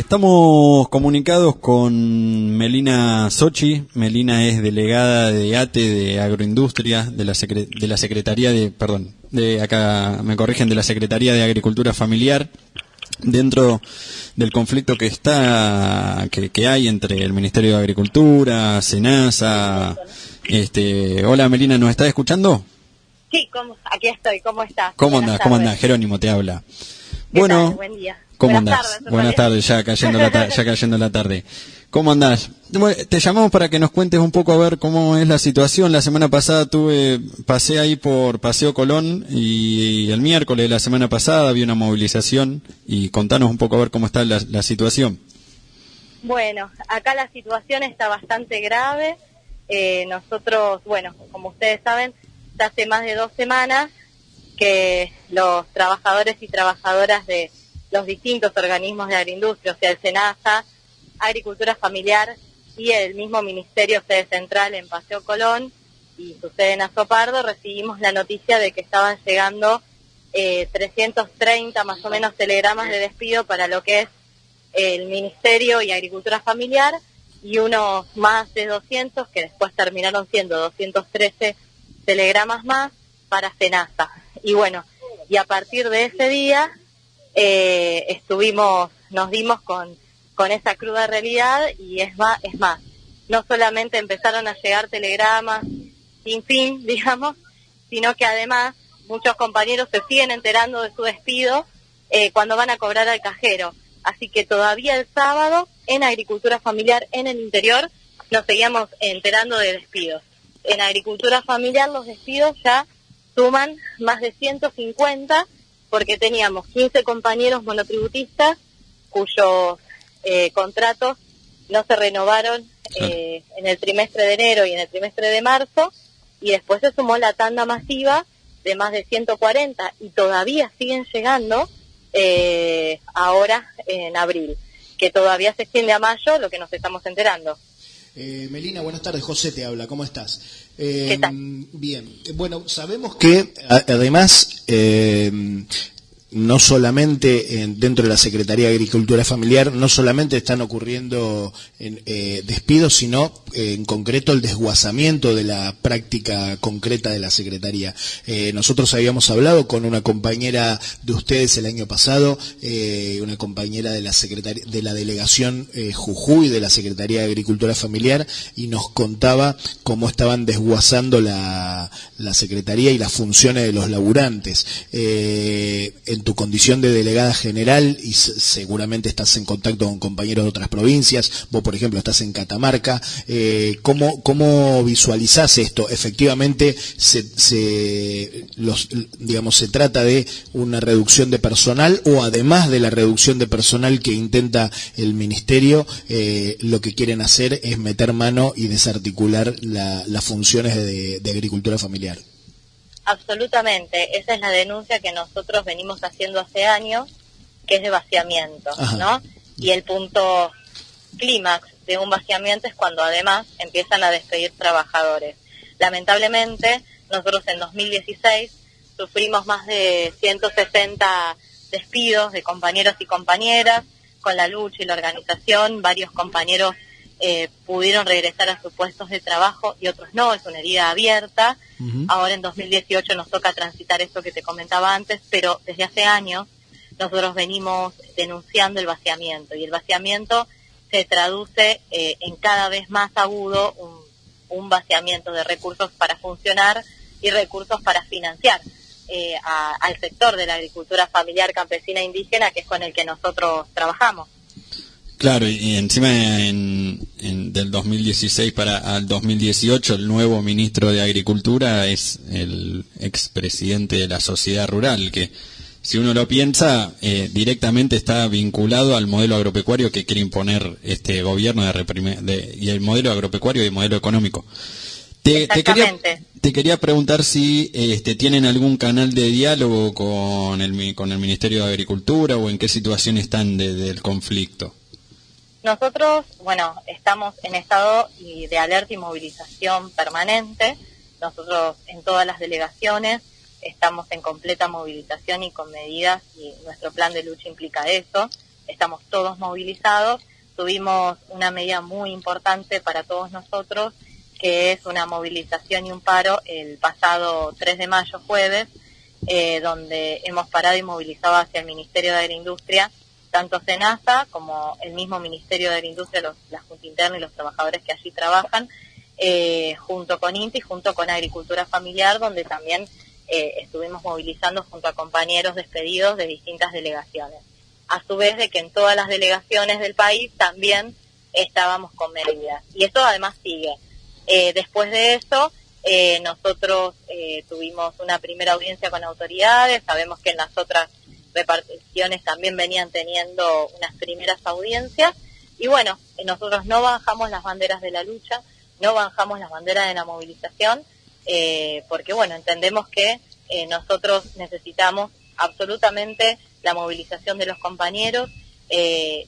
Estamos comunicados con Melina Sochi. Melina es delegada de ATE de Agroindustria de la Secretaría de la Secretaría de Agricultura Familiar, dentro del conflicto que hay entre el Ministerio de Agricultura, SENASA. Hola Melina, ¿nos estás escuchando? Sí, aquí estoy, ¿cómo estás? ¿Cómo andás? Jerónimo te habla. Bueno, tal? Buen día. ¿Cómo andás? Buenas tardes, ya cayendo la tarde. ¿Cómo andás? Te llamamos para que nos cuentes un poco a ver cómo es la situación. La semana pasada pasé ahí por Paseo Colón y el miércoles de la semana pasada había una movilización, y contanos un poco a ver cómo está la situación. Bueno, acá la situación está bastante grave. Nosotros, como ustedes saben, ya hace más de 2 semanas que los trabajadores y trabajadoras de los distintos organismos de agroindustria, o sea, el SENASA, Agricultura Familiar y el mismo Ministerio Sede Central en Paseo Colón y su sede en Azopardo, recibimos la noticia de que estaban llegando 330 más o menos telegramas de despido para lo que es el Ministerio y Agricultura Familiar, y unos más de 200 que después terminaron siendo 213 telegramas más para SENASA. Y bueno, y a partir de ese día nos dimos con esa cruda realidad, y es más, no solamente empezaron a llegar telegramas sin fin, digamos, sino que además muchos compañeros se siguen enterando de su despido cuando van a cobrar al cajero. Así que todavía el sábado, en Agricultura Familiar, en el interior, nos seguíamos enterando de despidos. En Agricultura Familiar los despidos ya suman más de 150, porque teníamos 15 compañeros monotributistas cuyos contratos no se renovaron en el trimestre de enero y en el trimestre de marzo, y después se sumó la tanda masiva de más de 140, y todavía siguen llegando ahora en abril, que todavía se extiende a mayo, lo que nos estamos enterando. Melina, buenas tardes, José te habla, ¿cómo estás? ¿Qué tal? Bien, bueno, sabemos que además no solamente dentro de la Secretaría de Agricultura Familiar, no solamente están ocurriendo despidos, sino en concreto el desguazamiento de la práctica concreta de la Secretaría. Nosotros habíamos hablado con una compañera de ustedes el año pasado, una compañera de la delegación Jujuy de la Secretaría de Agricultura Familiar, y nos contaba cómo estaban desguazando la Secretaría y las funciones de los laburantes. En tu condición de delegada general, y seguramente estás en contacto con compañeros de otras provincias, vos por ejemplo estás en Catamarca, ¿cómo visualizás esto? Efectivamente se trata de una reducción de personal, o además de la reducción de personal que intenta el Ministerio, lo que quieren hacer es meter mano y desarticular las funciones de agricultura familiar. Absolutamente, esa es la denuncia que nosotros venimos haciendo hace años, que es de vaciamiento, ¿no? Y el punto clímax de un vaciamiento es cuando además empiezan a despedir trabajadores. Lamentablemente, nosotros en 2016 sufrimos más de 160 despidos de compañeros y compañeras. Con la lucha y la organización, varios compañeros pudieron regresar a sus puestos de trabajo y otros no, es una herida abierta. Ahora en 2018 nos toca transitar esto que te comentaba antes, pero desde hace años nosotros venimos denunciando el vaciamiento, y el vaciamiento se traduce en cada vez más agudo un vaciamiento de recursos para funcionar y recursos para financiar al sector de la agricultura familiar, campesina e indígena, que es con el que nosotros trabajamos. Claro, y encima del 2016 para el 2018 el nuevo ministro de Agricultura es el expresidente de la Sociedad Rural, que si uno lo piensa directamente está vinculado al modelo agropecuario que quiere imponer este gobierno y el modelo agropecuario y el modelo económico. Te quería preguntar si tienen algún canal de diálogo con el Ministerio de Agricultura, o en qué situación están del conflicto. Nosotros, estamos en estado de alerta y movilización permanente. Nosotros en todas las delegaciones estamos en completa movilización y con medidas, y nuestro plan de lucha implica eso. estamos todos movilizados. Tuvimos una medida muy importante para todos nosotros, que es una movilización y un paro el pasado 3 de mayo, jueves, donde hemos parado y movilizado hacia el Ministerio de la Industria, tanto SENASA como el mismo Ministerio de la Industria, la Junta Interna y los trabajadores que allí trabajan, junto con INTI, junto con Agricultura Familiar, donde también estuvimos movilizando junto a compañeros despedidos de distintas delegaciones. A su vez de que en todas las delegaciones del país también estábamos con medidas. Y eso además sigue. Después de eso, nosotros tuvimos una primera audiencia con autoridades, sabemos que en las otras reparticiones también venían teniendo unas primeras audiencias, y bueno, nosotros no bajamos las banderas de la lucha, no bajamos las banderas de la movilización, porque bueno, entendemos que nosotros necesitamos absolutamente la movilización de los compañeros.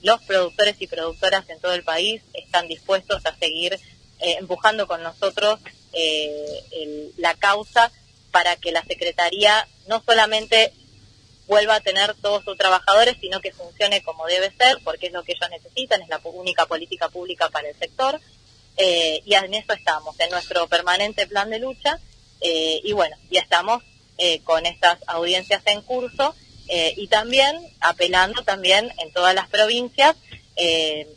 Los productores y productoras en todo el país están dispuestos a seguir empujando con nosotros la causa para que la Secretaría no solamente vuelva a tener todos sus trabajadores, sino que funcione como debe ser, porque es lo que ellos necesitan, es la única política pública para el sector, y en eso estamos, en nuestro permanente plan de lucha, y bueno, ya estamos con estas audiencias en curso, y también apelando también en todas las provincias,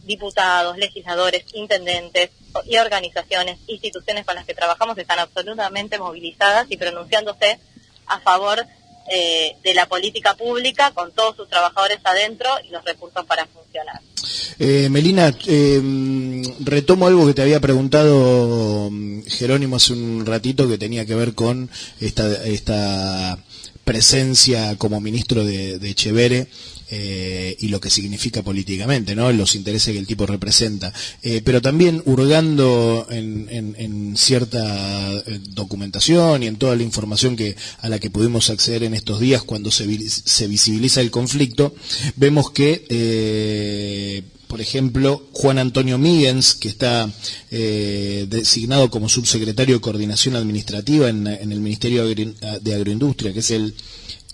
diputados, legisladores, intendentes y organizaciones, instituciones con las que trabajamos están absolutamente movilizadas y pronunciándose a favor de la política pública, con todos sus trabajadores adentro y los recursos para funcionar. Melina, retomo algo que te había preguntado Jerónimo hace un ratito, que tenía que ver con esta presencia como ministro de Etcheverry, y lo que significa políticamente, ¿no? Los intereses que el tipo representa, pero también hurgando en cierta documentación y en toda la información a la que pudimos acceder en estos días cuando se visibiliza el conflicto, vemos que por ejemplo, Juan Antonio Míguez, que está designado como subsecretario de Coordinación Administrativa en el Ministerio de Agroindustria, que es el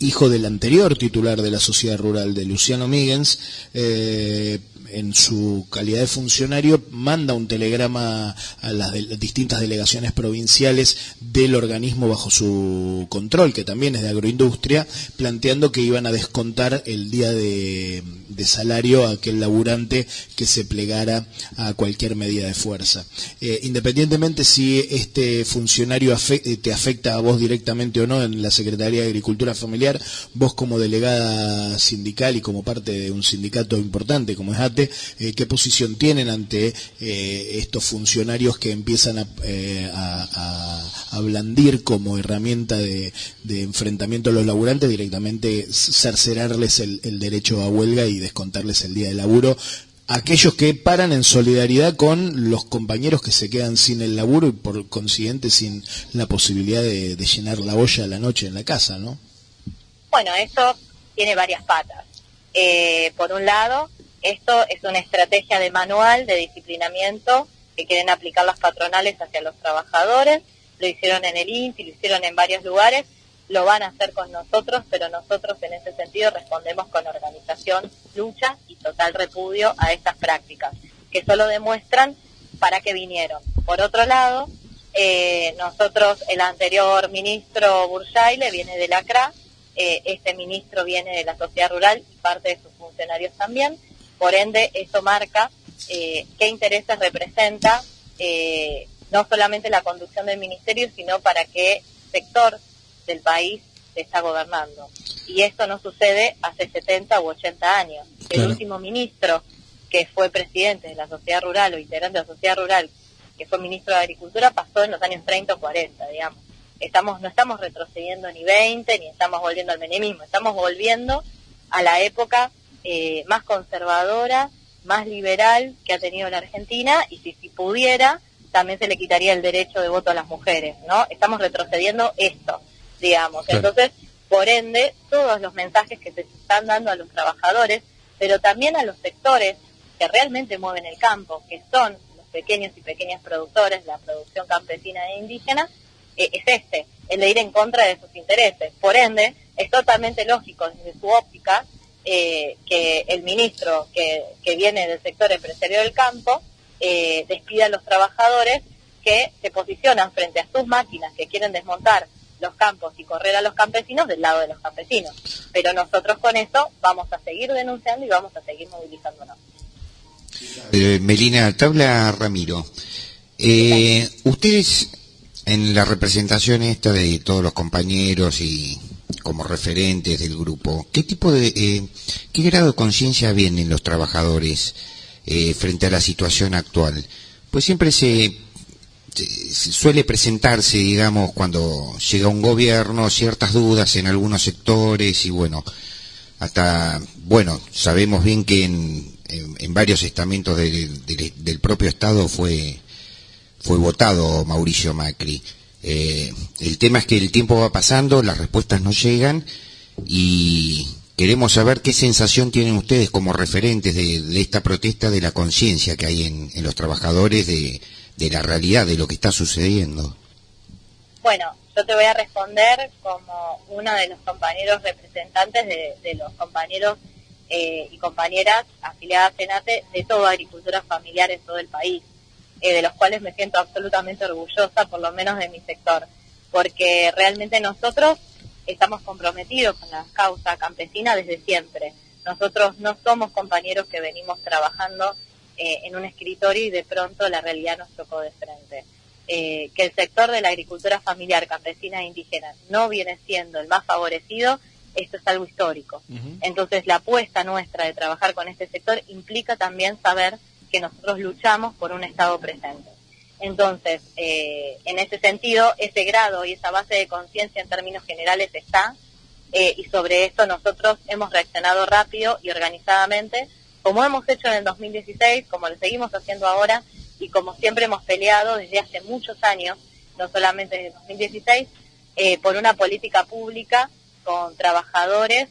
hijo del anterior titular de la Sociedad Rural, de Luciano Míguez, en su calidad de funcionario, manda un telegrama a las distintas delegaciones provinciales del organismo bajo su control, que también es de agroindustria, planteando que iban a descontar el día de salario a aquel laburante que se plegara a cualquier medida de fuerza. Independientemente si este funcionario te afecta a vos directamente o no en la Secretaría de Agricultura Familiar, vos como delegada sindical y como parte de un sindicato importante como es ATE, ¿qué posición tienen ante estos funcionarios que empiezan a blandir como herramienta de enfrentamiento a los laburantes, directamente cercenarles el derecho a huelga y descontarles el día de laburo? Aquellos que paran en solidaridad con los compañeros que se quedan sin el laburo y por consiguiente sin la posibilidad de llenar la olla a la noche en la casa, ¿no? Bueno, esto tiene varias patas. Por un lado, esto es una estrategia de manual de disciplinamiento que quieren aplicar las patronales hacia los trabajadores. Lo hicieron en el INTI, lo hicieron en varios lugares, lo van a hacer con nosotros, pero nosotros en ese sentido respondemos con organización, lucha y total repudio a estas prácticas, que solo demuestran para qué vinieron. Por otro lado, nosotros, el anterior ministro Bursaile viene de la CRA, este ministro viene de la Sociedad Rural y parte de sus funcionarios también, por ende eso marca qué intereses representa no solamente la conducción del ministerio, sino para qué sector del país se está gobernando. Y esto no sucede hace 70 u 80 años. El último ministro que fue presidente de la Sociedad Rural o integrante de la Sociedad Rural, que fue ministro de Agricultura, pasó en los años 30 o 40, digamos. No estamos retrocediendo ni 20, ni estamos volviendo al menemismo, estamos volviendo a la época más conservadora, más liberal que ha tenido la Argentina, y si pudiera, también se le quitaría el derecho de voto a las mujeres, ¿no? Estamos retrocediendo esto, digamos. Claro. Entonces, por ende, todos los mensajes que se están dando a los trabajadores, pero también a los sectores que realmente mueven el campo, que son los pequeños y pequeñas productores, la producción campesina e indígena, es el de ir en contra de sus intereses. Por ende, es totalmente lógico desde su óptica que el ministro que viene del sector empresarial del campo despida a los trabajadores que se posicionan frente a sus máquinas que quieren desmontar los campos y correr a los campesinos del lado de los campesinos. Pero nosotros con eso vamos a seguir denunciando y vamos a seguir movilizándonos. Melina, te habla Ramiro. Ustedes, en la representación esta de todos los compañeros y como referentes del grupo, ¿qué grado de conciencia vienen los trabajadores frente a la situación actual? Pues siempre se suele presentarse, digamos, cuando llega un gobierno, ciertas dudas en algunos sectores y sabemos bien que en varios estamentos del propio Estado fue votado Mauricio Macri. El tema es que el tiempo va pasando, las respuestas no llegan y queremos saber qué sensación tienen ustedes como referentes de esta protesta, de la conciencia que hay en los trabajadores de la realidad, de lo que está sucediendo. Bueno, yo te voy a responder como uno de los compañeros representantes de los compañeros y compañeras afiliadas a Senate de toda agricultura familiar en todo el país, de los cuales me siento absolutamente orgullosa, por lo menos de mi sector, porque realmente nosotros estamos comprometidos con la causa campesina desde siempre. Nosotros no somos compañeros que venimos trabajando en un escritorio y de pronto la realidad nos tocó de frente. Que el sector de la agricultura familiar, campesina e indígena no viene siendo el más favorecido, esto es algo histórico. Entonces la apuesta nuestra de trabajar con este sector implica también saber que nosotros luchamos por un Estado presente. Entonces, en ese sentido, ese grado y esa base de conciencia en términos generales está, y sobre esto nosotros hemos reaccionado rápido y organizadamente, como hemos hecho en el 2016, como lo seguimos haciendo ahora, y como siempre hemos peleado desde hace muchos años, no solamente desde el 2016, por una política pública con trabajadores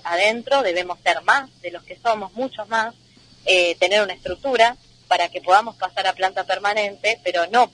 adentro. Debemos ser más de los que somos, muchos más, tener una estructura para que podamos pasar a planta permanente, pero no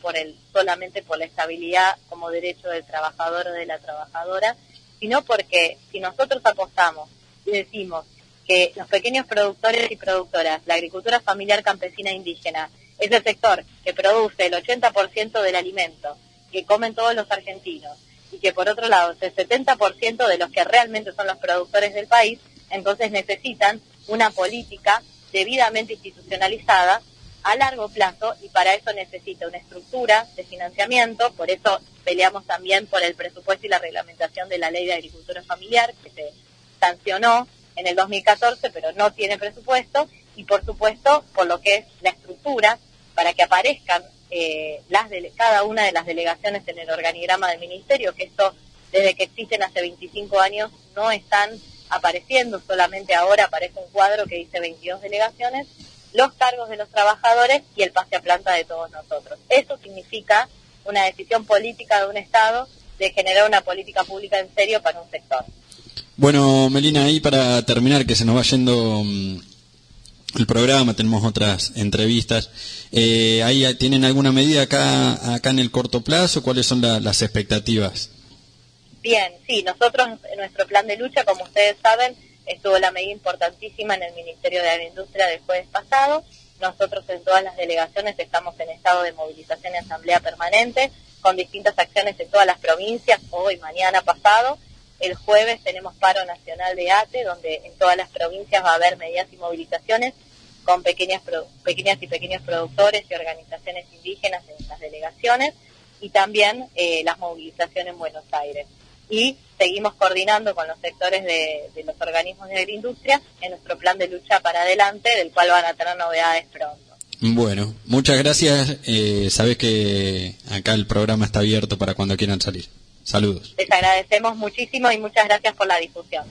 solamente por la estabilidad como derecho del trabajador o de la trabajadora, sino porque si nosotros apostamos y decimos que los pequeños productores y productoras, la agricultura familiar campesina e indígena, es el sector que produce el 80% del alimento que comen todos los argentinos, y que por otro lado es el 70% de los que realmente son los productores del país, entonces necesitan una política debidamente institucionalizada a largo plazo, y para eso necesita una estructura de financiamiento. Por eso peleamos también por el presupuesto y la reglamentación de la Ley de Agricultura Familiar, que se sancionó en el 2014, pero no tiene presupuesto, y por supuesto por lo que es la estructura, para que aparezcan cada una de las delegaciones en el organigrama del ministerio, que esto desde que existen hace 25 años no están apareciendo, solamente ahora aparece un cuadro que dice 22 delegaciones, los cargos de los trabajadores y el pase a planta de todos nosotros. Eso significa una decisión política de un Estado de generar una política pública en serio para un sector. Bueno, Melina, ahí para terminar, que se nos va yendo el programa, tenemos otras entrevistas. ¿Ahí tienen alguna medida acá en el corto plazo? ¿Cuáles son las expectativas? Bien, sí, nosotros en nuestro plan de lucha, como ustedes saben, estuvo la medida importantísima en el Ministerio de Agroindustria del jueves pasado. Nosotros en todas las delegaciones estamos en estado de movilización y asamblea permanente, con distintas acciones en todas las provincias, hoy, mañana, pasado. El jueves tenemos paro nacional de ATE, donde en todas las provincias va a haber medidas y movilizaciones con pequeñas y pequeños productores y organizaciones indígenas en las delegaciones, y también las movilizaciones en Buenos Aires. Y seguimos coordinando con los sectores de los organismos de agroindustria en nuestro plan de lucha para adelante, del cual van a tener novedades pronto. Bueno, muchas gracias. Sabés que acá el programa está abierto para cuando quieran salir. Saludos. Les agradecemos muchísimo y muchas gracias por la difusión.